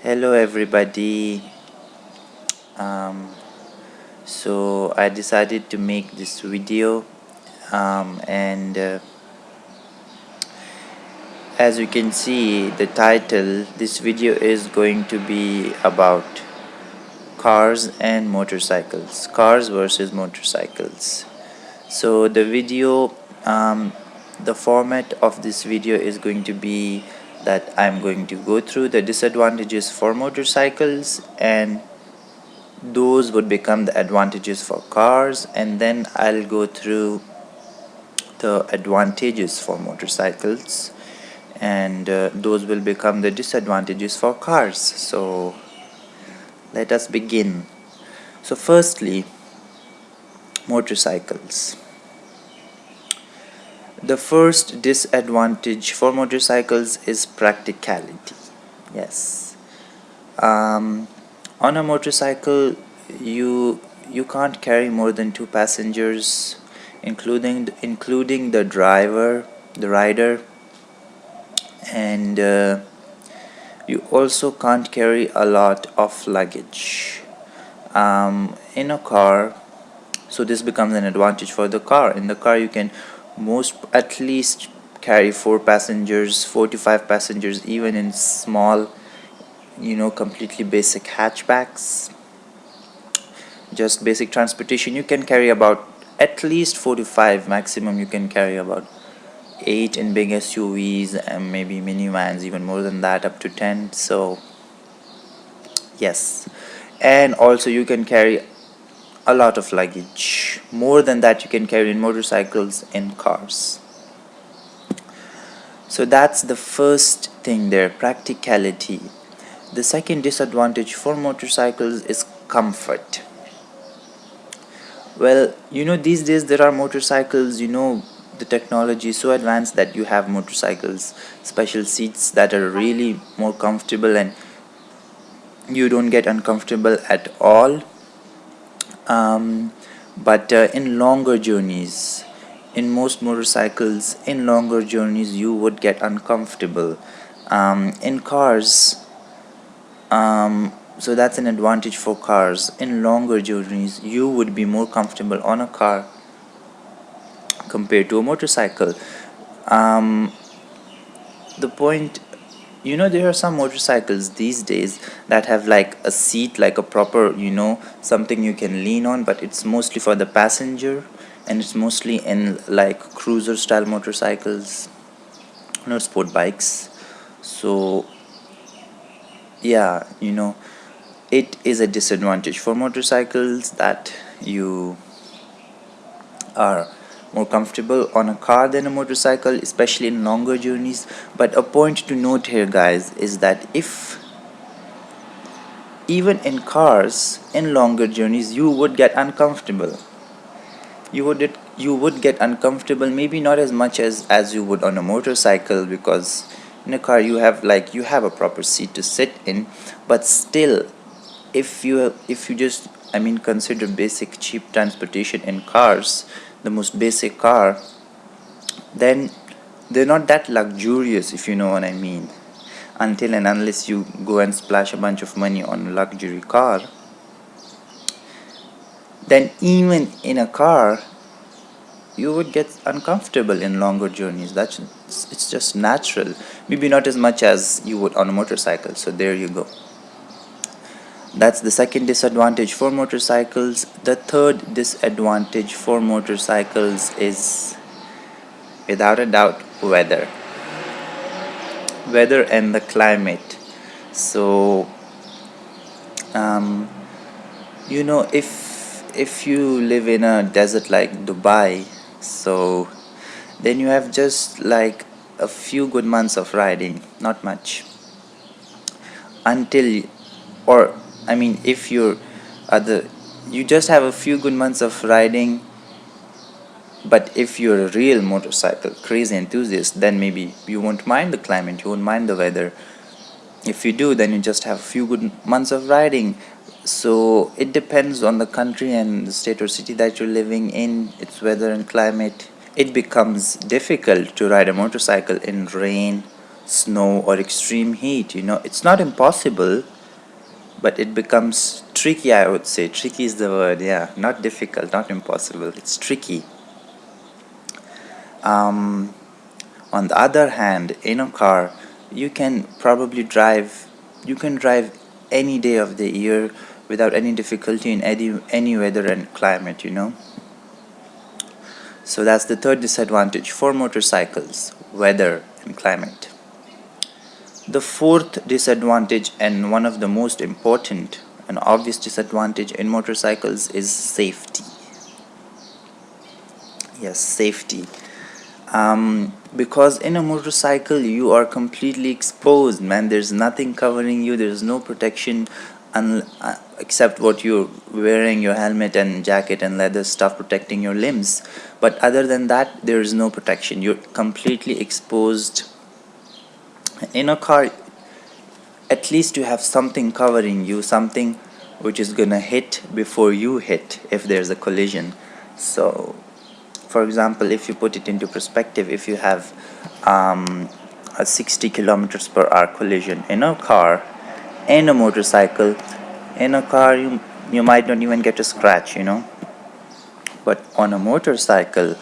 Hello everybody. um, so I decided to make this video, and as you can see the title, this video is going to be about cars and motorcycles, cars versus motorcycles. So the format of this video is going to be that I'm going to go through the disadvantages for motorcycles, and those would become the advantages for cars, and then I'll go through the advantages for motorcycles, and those will become the disadvantages for cars. So let us begin. So firstly, motorcycles. The first disadvantage for motorcycles is practicality. Yes. On a motorcycle, you can't carry more than two passengers, including the driver, the rider, and you also can't carry a lot of luggage. In a car, so this becomes an advantage for the car. In the car, you can at least carry 4 passengers, 4 to 5 passengers, even in small, completely basic hatchbacks, just basic transportation. You can carry about at least 4 to 5, maximum you can carry about 8 in big SUVs, and maybe minivans even more than that, up to 10. So yes, and also you can carry a lot of luggage, more than that you can carry in motorcycles and cars. So that's the first thing there, practicality. The second disadvantage for motorcycles is comfort. Well, these days there are motorcycles, the technology is so advanced that you have motorcycles, special seats that are really more comfortable, and you don't get uncomfortable at all. But in longer journeys, in most motorcycles, in longer journeys, you would get uncomfortable. In cars, so that's an advantage for cars. In longer journeys, you would be more comfortable on a car compared to a motorcycle. The point, there are some motorcycles these days that have like a seat, like a proper, something you can lean on, but it's mostly for the passenger, and it's mostly in like cruiser style motorcycles, not sport bikes. So yeah, it is a disadvantage for motorcycles that you are more comfortable on a car than a motorcycle, especially in longer journeys. But a point to note here, guys, is that if even in cars, in longer journeys, you would get uncomfortable. You would get uncomfortable, maybe not as much as you would on a motorcycle, because in a car you have a proper seat to sit in. But still, if you just, consider basic cheap transportation in cars, the most basic car, then they're not that luxurious, if you know what I mean, until and unless you go and splash a bunch of money on a luxury car. Then even in a car, you would get uncomfortable in longer journeys. It's just natural, maybe not as much as you would on a motorcycle. So there you go. That's the second disadvantage for motorcycles. The third disadvantage for motorcycles is, without a doubt, weather and the climate. So if you live in a desert like Dubai, so then you have just like a few good months of riding, not much, until, or if you're other, you just have a few good months of riding. But if you're a real motorcycle crazy enthusiast, then maybe you won't mind the climate, you won't mind the weather. If you do, then you just have a few good months of riding. So it depends on the country and the state or city that you're living in, its weather and climate. It becomes difficult to ride a motorcycle in rain, snow, or extreme heat. It's not impossible, but it becomes tricky, I would say. Tricky is the word, yeah. Not difficult, not impossible. It's tricky. Um, on the other hand, in a car, you can drive any day of the year without any difficulty in any weather and climate, So that's the third disadvantage for motorcycles, weather and climate. The fourth disadvantage, and one of the most important and obvious disadvantage in motorcycles, is safety. Yes, safety. Because in a motorcycle you are completely exposed, man. There's nothing covering you, there's no protection except what you're wearing, your helmet and jacket and leather stuff protecting your limbs. But other than that, there is no protection. You're completely exposed. In a car, at least you have something covering you, something which is gonna hit before you hit if there's a collision. So for example, if you put it into perspective, if you have a 60 kilometers per hour collision in a car and a motorcycle, in a car you might not even get a scratch, but on a motorcycle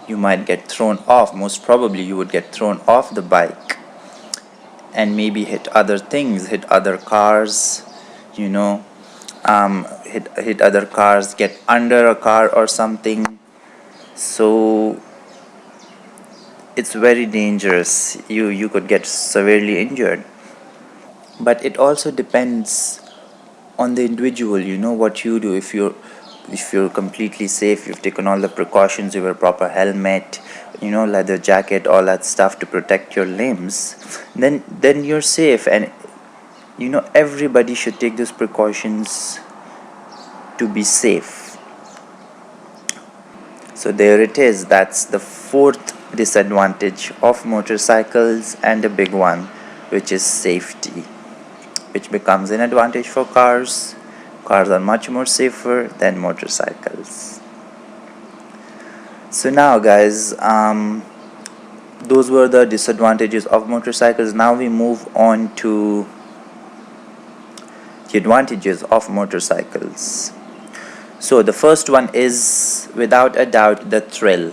you might get thrown off. Most probably you would get thrown off the bike and maybe hit other things, hit other cars, hit other cars, get under a car or something. So it's very dangerous. You could get severely injured. But it also depends on the individual, what you do. If you're completely safe, you've taken all the precautions, you wear proper helmet, leather jacket, all that stuff to protect your limbs, then you're safe. And everybody should take those precautions to be safe. So there it is. That's the fourth disadvantage of motorcycles, and a big one, which is safety, which becomes an advantage for cars. Cars are much more safer than motorcycles. So now guys, those were the disadvantages of motorcycles. Now we move on to the advantages of motorcycles. So the first one is, without a doubt, the thrill.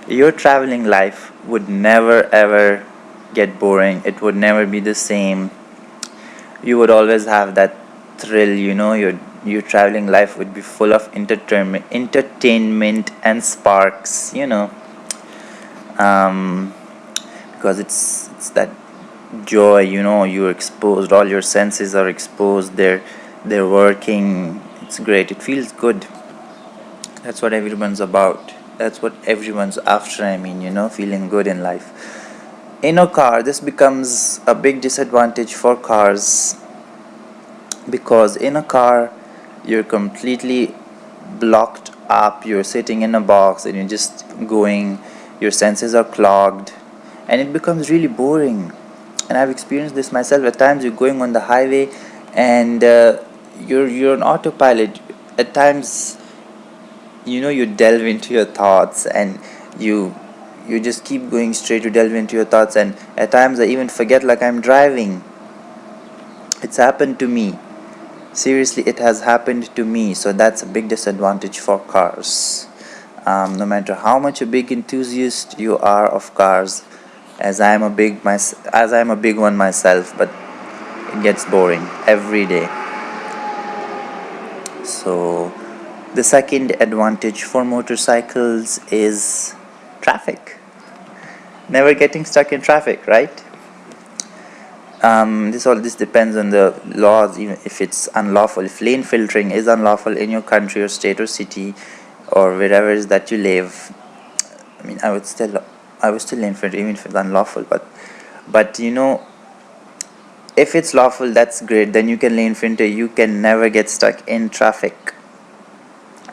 Your traveling life would never ever get boring. It would never be the same. You would always have that thrill, your traveling life would be full of entertainment and sparks, because it's that joy, you're exposed, all your senses are exposed, they're working. It's great, it feels good. That's what everyone's about, that's what everyone's after. Feeling good in life. In a car, this becomes a big disadvantage for cars, because in a car you're completely blocked up, you're sitting in a box and you're just going, your senses are clogged, and it becomes really boring. And I've experienced this myself. At times you're going on the highway and you're on autopilot. At times you delve into your thoughts, and you just keep going straight, to delve into your thoughts, and at times I even forget like I'm driving. It's happened to me. Seriously, it has happened to me. So that's a big disadvantage for cars. No matter how much a big enthusiast you are of cars, as I am a big one myself, but it gets boring every day. So the second advantage for motorcycles is traffic. Never getting stuck in traffic, right? This depends on the laws. Even if it's unlawful, if lane filtering is unlawful in your country or state or city or wherever it is that you live, I would still lane filter even if it's unlawful. But if it's lawful, that's great. Then you can lane filter. You can never get stuck in traffic.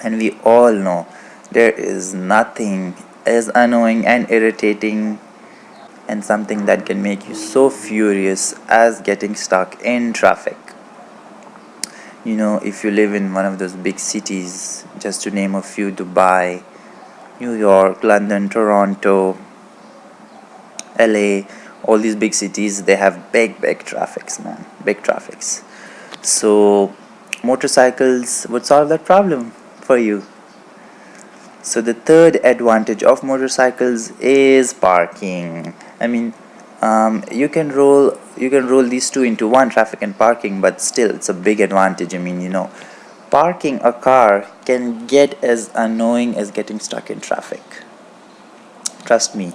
And we all know there is nothing as annoying and irritating and something that can make you so furious as getting stuck in traffic. If you live in one of those big cities, just to name a few: Dubai, New York, London, Toronto, LA, all these big cities, they have big traffics, man, big traffics. So motorcycles would solve that problem for you. So the third advantage of motorcycles is parking. I mean, you can roll these two into one, traffic and parking, but still it's a big advantage. I mean, parking a car can get as annoying as getting stuck in traffic. Trust me,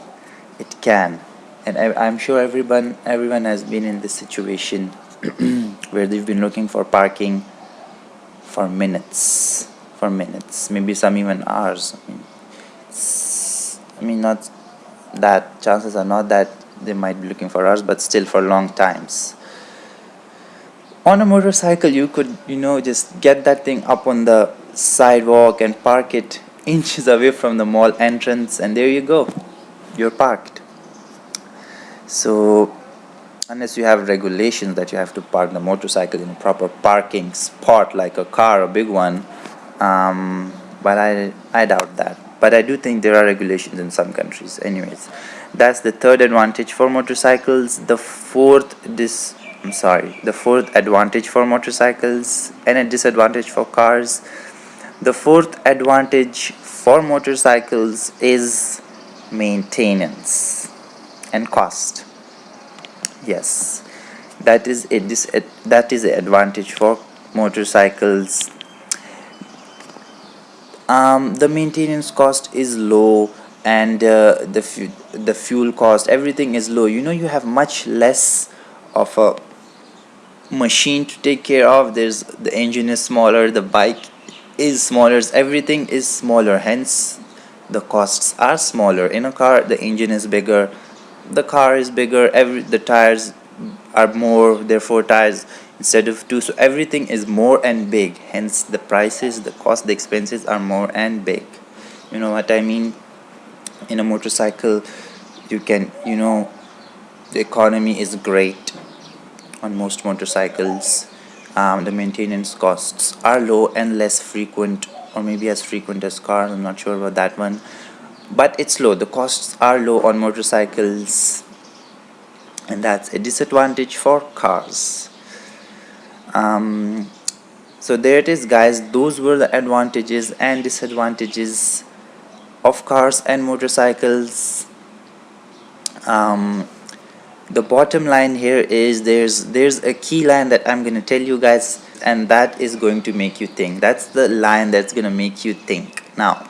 it can. And I'm sure everyone has been in this situation where they've been looking for parking for minutes, maybe some even hours. Not that, chances are not that they might be looking for hours, but still for long times. On a motorcycle, you could, just get that thing up on the sidewalk and park it inches away from the mall entrance, and there you go, you're parked. So unless you have regulations that you have to park the motorcycle in a proper parking spot like a car, a big one, but I doubt that. But I do think there are regulations in some countries. Anyways, that's the third advantage for motorcycles. The fourth advantage for motorcycles and a disadvantage for cars. The fourth advantage for motorcycles is maintenance and cost. Yes, that is the advantage for motorcycles. The maintenance cost is low, and the fuel cost, everything is low. You have much less of a machine to take care of. The engine is smaller, the bike is smaller, everything is smaller, hence the costs are smaller. In a car, the engine is bigger, the car is bigger, the tires are more, therefore tires instead of two, so everything is more and big, hence the prices, the cost, the expenses are more and big. You know what I mean? In a motorcycle, you can, the economy is great on most motorcycles. The maintenance costs are low and less frequent, or maybe as frequent as cars, I'm not sure about that one, but it's low. The costs are low on motorcycles, and that's a disadvantage for cars. So there it is, guys. Those were the advantages and disadvantages of cars and motorcycles. The bottom line here is there's a key line that I'm gonna tell you guys, and that is going to make you think. That's the line that's gonna make you think. Now,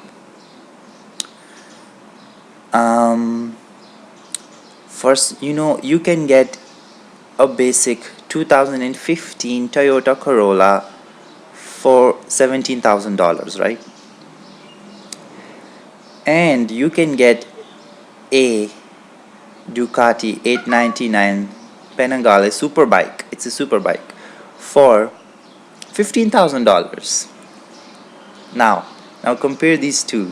first, you can get a basic 2015 Toyota Corolla for $17,000, right? And you can get a Ducati 899 Panigale Superbike. It's a superbike for $15,000. Now compare these two.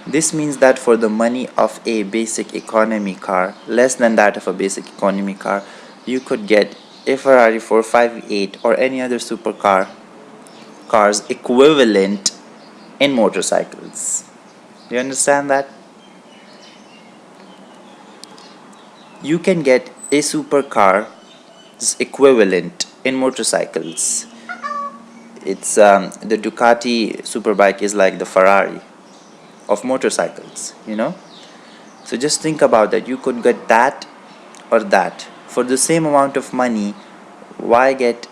This means that for the money of a basic economy car, less than that of a basic economy car, you could get a Ferrari 458 or any other cars equivalent in motorcycles. Do you understand that? You can get a supercar equivalent in motorcycles. It's the Ducati Superbike is like the Ferrari of motorcycles, So just think about that. You could get that or that for the same amount of money. Why get,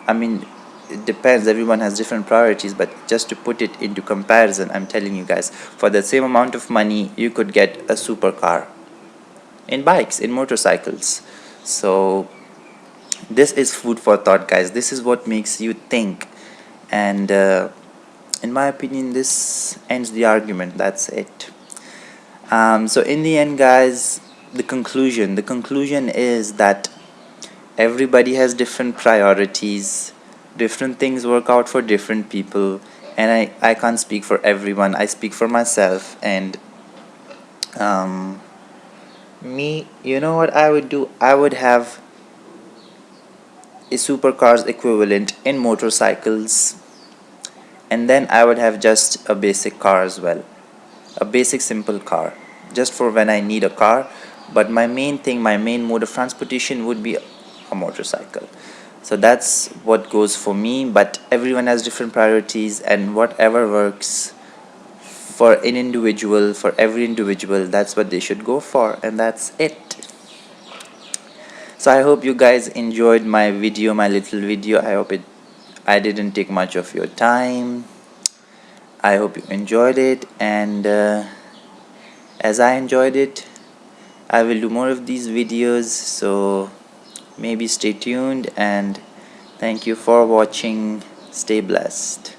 it depends, everyone has different priorities, but just to put it into comparison, I'm telling you guys, for the same amount of money, you could get a supercar in bikes, in motorcycles. So this is food for thought, guys. This is what makes you think, and in my opinion, this ends the argument. That's it. So in the end, guys, the conclusion is that everybody has different priorities, different things work out for different people, and I can't speak for everyone. I speak for myself, and me, you know what I would do? I would have a supercar's equivalent in motorcycles, and then I would have just a basic car as well, a basic simple car, just for when I need a car, but my main mode of transportation would be a motorcycle. So that's what goes for me, but everyone has different priorities, and whatever works for an individual, for every individual, that's what they should go for, and that's it. So I hope you guys enjoyed my video, my little video. I didn't take much of your time. I hope you enjoyed it, and as I enjoyed it, I will do more of these videos, so maybe stay tuned, and thank you for watching. Stay blessed.